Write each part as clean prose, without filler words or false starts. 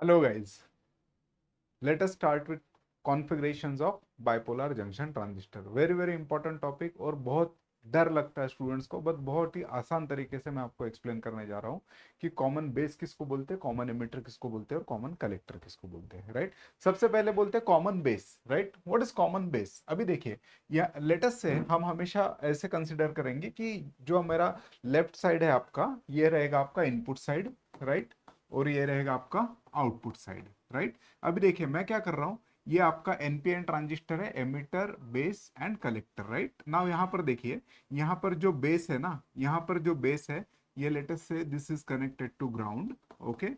Hello guys, let us start with configurations of bipolar junction transistor. Very important topic और बहुत डर लगता है स्टूडेंट्स को, बट बहुत ही आसान तरीके से मैं आपको एक्सप्लेन करने जा रहा हूँ कि कॉमन बेस किसको बोलते हैं, कॉमन एमिटर किसको बोलते हैं और कॉमन कलेक्टर किसको बोलते हैं, राइट। सबसे पहले बोलते हैं common base, right. What is common base? अभी देखिए, या लेटस से हम हमेशा ऐसे कंसिडर करेंगे कि जो मेरा लेफ्ट साइड है आपका, ये रहेगा आपका इनपुट साइड, राइट, और ये रहेगा आपका आउटपुट साइड, राइट। अभी देखिए मैं क्या कर रहा हूं, ये आपका एनपीएन ट्रांजिस्टर है, emitter base and collector, right. Now यहाँ पर देखिए, यहाँ पर जो बेस है ना, यहाँ पर जो बेस है, ये लेटेस्ट से this is connected to ground, okay.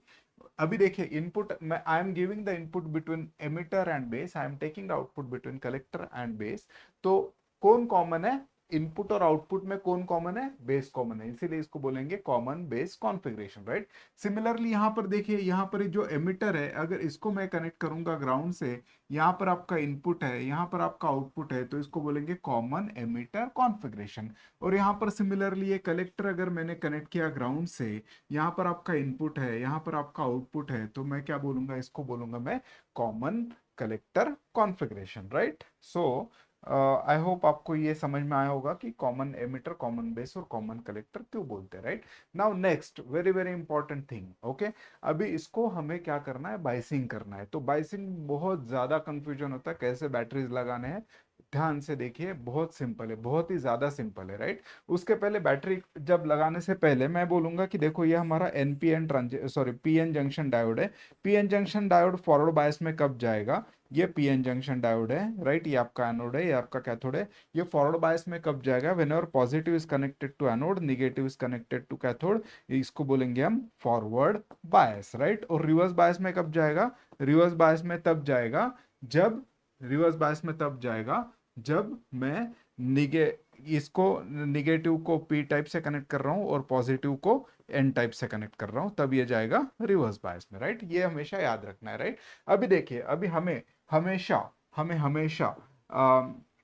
अभी देखिए इनपुट, मैं I am giving the input between emitter and base, I am taking the output between collector and base. तो कौन कॉमन है? इनपुट और आउटपुट में कौन कॉमन है? बेस कॉमन है, इसीलिए इसको बोलेंगे common base configuration, right. Similarly यहाँ पर देखिए, यहाँ पर जो एमिटर है, अगर इसको मैं कनेक्ट करूंगा ग्राउंड से, यहाँ पर आपका इनपुट है, यहाँ पर आपका आउटपुट है, तो इसको बोलेंगे कॉमन एमिटर कॉन्फ़िगरेशन। और यहाँ पर सिमिलरली ये कलेक्टर अगर मैंने कनेक्ट किया ग्राउंड से, यहाँ पर आपका इनपुट है, यहाँ पर आपका आउटपुट है, तो मैं क्या बोलूंगा? इसको बोलूंगा मैं common collector configuration, right. So I hope आपको ये समझ में आया होगा कि कॉमन एमिटर, कॉमन बेस और कॉमन कलेक्टर क्यों बोलते हैं, right. Now next very important thing, okay. अभी इसको हमें क्या करना है? बाइसिंग करना है। तो बाइसिंग बहुत ज्यादा कंफ्यूजन होता है, कैसे बैटरीज लगाने हैं। ध्यान से देखिए, बहुत सिंपल है, बहुत ही ज्यादा सिंपल है, राइट। उसके पहले बैटरी जब लगाने से पहले मैं बोलूंगा कि देखो, ये हमारा NPN sorry PN junction diode है। PN junction diode forward bias में कब जाएगा? ये पीएन जंक्शन डायोड है, राइट। ये आपका एनोड है, ये आपका कैथोड है। ये फॉरवर्ड बायस में कब जाएगा? Whenever positive is connected to anode, negative is connected to cathode, इसको बोलेंगे हम फॉरवर्ड बायस, राइट। और रिवर्स बायस में कब जाएगा? रिवर्स बायस में तब जाएगा जब रिवर्स बायस में तब जाएगा जब मैं निगे इसको निगेटिव को पी टाइप से कनेक्ट कर रहा हूं और पॉजिटिव को एन टाइप से कनेक्ट कर रहा हूं, तब ये जाएगा रिवर्स बायस में, राइट। ये हमेशा याद रखना है, राइट। अभी देखिए, अभी हमें हमेशा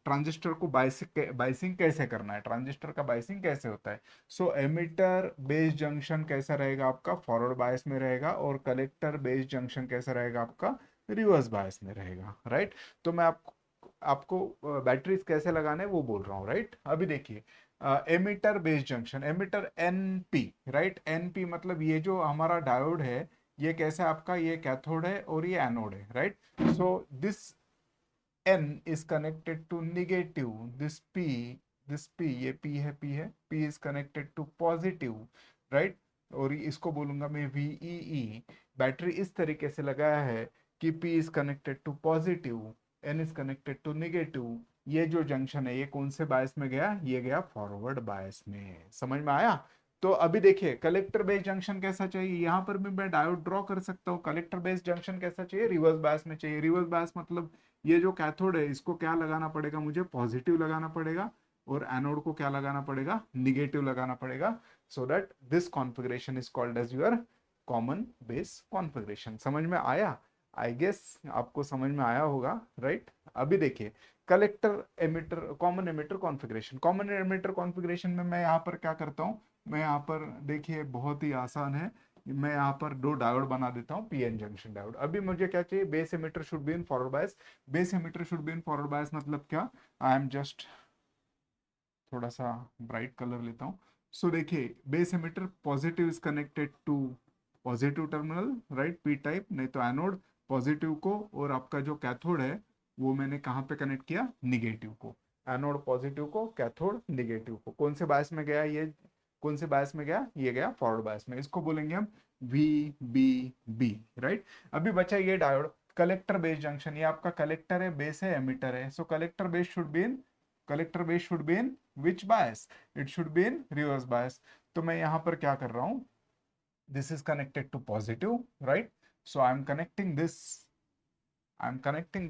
ट्रांजिस्टर को बाइसिंग कैसे करना है, ट्रांजिस्टर का बाइसिंग कैसे होता है। सो एमिटर बेस जंक्शन कैसा रहेगा आपका? फॉरवर्ड बायस में रहेगा। और कलेक्टर बेस जंक्शन कैसा रहेगा आपका? रिवर्स बायस में रहेगा, राइट। तो मैं आपको आपको बैटरीज कैसे लगाने हैं वो बोल रहा हूँ, राइट। अभी देखिए, emitter base junction, emitter NP, right. NP मतलब ये जो हमारा डायोड है, ये कैसा आपका? ये कैथोड है और ये एनोड है, right. So this N is connected to negative, this P, ये P is connected to positive, right। और इसको बोलूंगा मैं VEE। बैटरी इस तरीके से लगाया है कि P is connected to positive, N is connected to negative। ये जो जंक्शन है, ये कौन से बायस में गया? ये गया फॉरवर्ड बायस में। समझ में आया? तो अभी देखिए, कलेक्टर बेस जंक्शन कैसा चाहिए? यहां पर भी मैं डायोड ड्रॉ कर सकता हूँ। कलेक्टर बेस जंक्शन कैसा चाहिए? रिवर्स बायस में चाहिए। रिवर्स बायस मतलब ये जो कैथोड है, इसको क्या लगाना पड़ेगा? मुझे पॉजिटिव लगाना पड़ेगा। और एनोड को क्या लगाना पड़ेगा? निगेटिव लगाना पड़ेगा। So that this configuration is called as your common base configuration. समझ में आया? आई गेस आपको समझ में आया होगा, राइट। अभी देखिए, collector emitter, common emitter configuration. Common emitter configuration में मैं यहाँ पर क्या करता हूँ? मैं यहाँ पर देखिए, बहुत ही आसान है। मैं यहाँ पर दो डायोड बना देता हूँ, पीएन जंक्शन डायोड। अभी मुझे क्या चाहिए? Base emitter should be in forward bias. Base emitter should be in forward bias मतलब क्या? आई एम जस्ट थोड़ा सा ब्राइट कलर लेता हूँ। सो देखिए, base emitter positive is connected to positive terminal, right, P type, नहीं तो anode positive को, और आपका जो कैथोड है वो मैंने कहाँ पे कनेक्ट किया? निगेटिव को। एनोड पॉजिटिव को, कैथोड निगेटिव को। कौन से बायस में गया ये? कौन से बायस में गया? ये गया फॉरवर्ड बायस में। इसको बोलेंगे हम VBB, राइट। अभी बचा ये डायोड कलेक्टर बेस जंक्शन। ये आपका कलेक्टर है, बेस है, एमिटर है। So collector base should be in which bias? It should be in reverse bias. तो मैं यहां पर क्या कर रहा हूं? This is connected to positive, right. So I am connecting this to I am connecting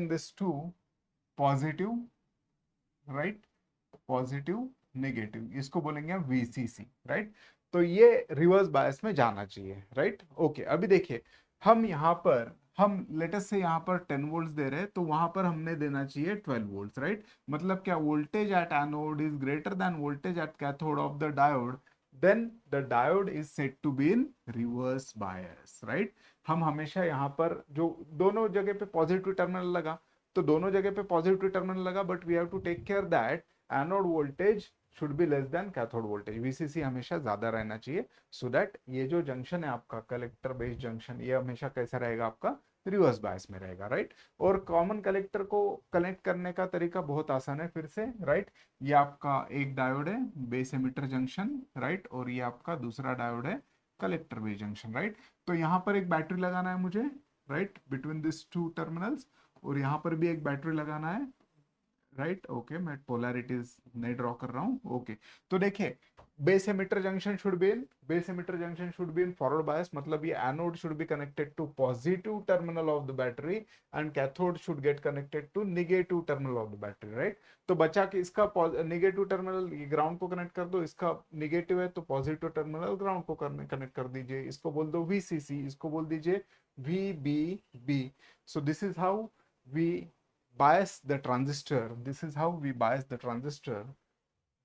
this to positive, right, positive negative, इसको बोलेंगे हम VCC, राइट। तो ये रिवर्स बायस में जाना चाहिए, राइट। ओके, अभी देखिए, हम यहाँ पर हम लेटेस्ट से यहाँ पर 10 वोल्ट्स दे रहे हैं, तो वहां पर हमने देना चाहिए 12 वोल्ट्स, राइट। मतलब क्या, voltage at anode is greater than voltage at cathode of the diode, then the diode is said to be in reverse bias, right. हम हमेशा यहाँ पर जो दोनों जगह पे पॉजिटिव टर्मिनल लगा, तो दोनों जगह पे पॉजिटिव टर्मिनल लगा, but we have to take care that anode voltage should be less than cathode voltage, VCC हमेशा ज्यादा रहना चाहिए, सो दैट ये जो जंक्शन है आपका कलेक्टर बेस्ड जंक्शन, ये हमेशा कैसा रहेगा आपका, रिवर्स बायस में रहेगा, राइट। और कॉमन कलेक्टर को कनेक्ट करने का तरीका बहुत आसान है, फिर से, राइट। ये आपका एक डायोड है बेस एमिटर जंक्शन, राइट, और ये आपका दूसरा डायोड है कलेक्टर बेस जंक्शन, राइट। तो यहाँ पर एक बैटरी लगाना है मुझे, right, between this two terminals, और यहाँ पर भी एक बैटरी लगाना है, राइट। ओके, मैं पोलैरिटीज नहीं ड्रॉ कर रहा हूँ, ओके। तो देखिए, base emitter junction should be in forward bias, मतलब ये anode should be connected to positive terminal of the battery and cathode should get connected to negative terminal of the battery, right. तो बचा कि इसका negative terminal ground को connect कर दो, इसका निगेटिव है तो पॉजिटिव टर्मिनल ग्राउंड को कनेक्ट कर दीजिए, इसको बोल दो वीसीसी, इसको बोल दीजिए वीबीबी। So this is how we bias the transistor. This is how we bias the transistor.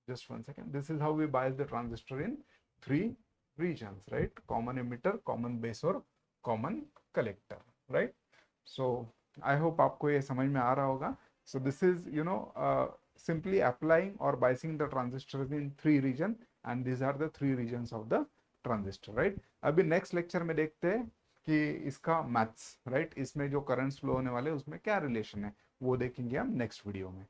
Just one second. This is how we bias the transistor in three regions, right? Common emitter, common base और common collector, right? So I hope आपको ये समझ में आ रहा होगा. So this is, simply applying or biasing the transistors in three region, and these are the three regions of the transistor, right? अभी next lecture में देखते हैं कि इसका मैथ्स, राइट, इसमें जो करंट्स फ्लो होने वाले उसमें क्या रिलेशन है, वो देखेंगे हम नेक्स्ट वीडियो में।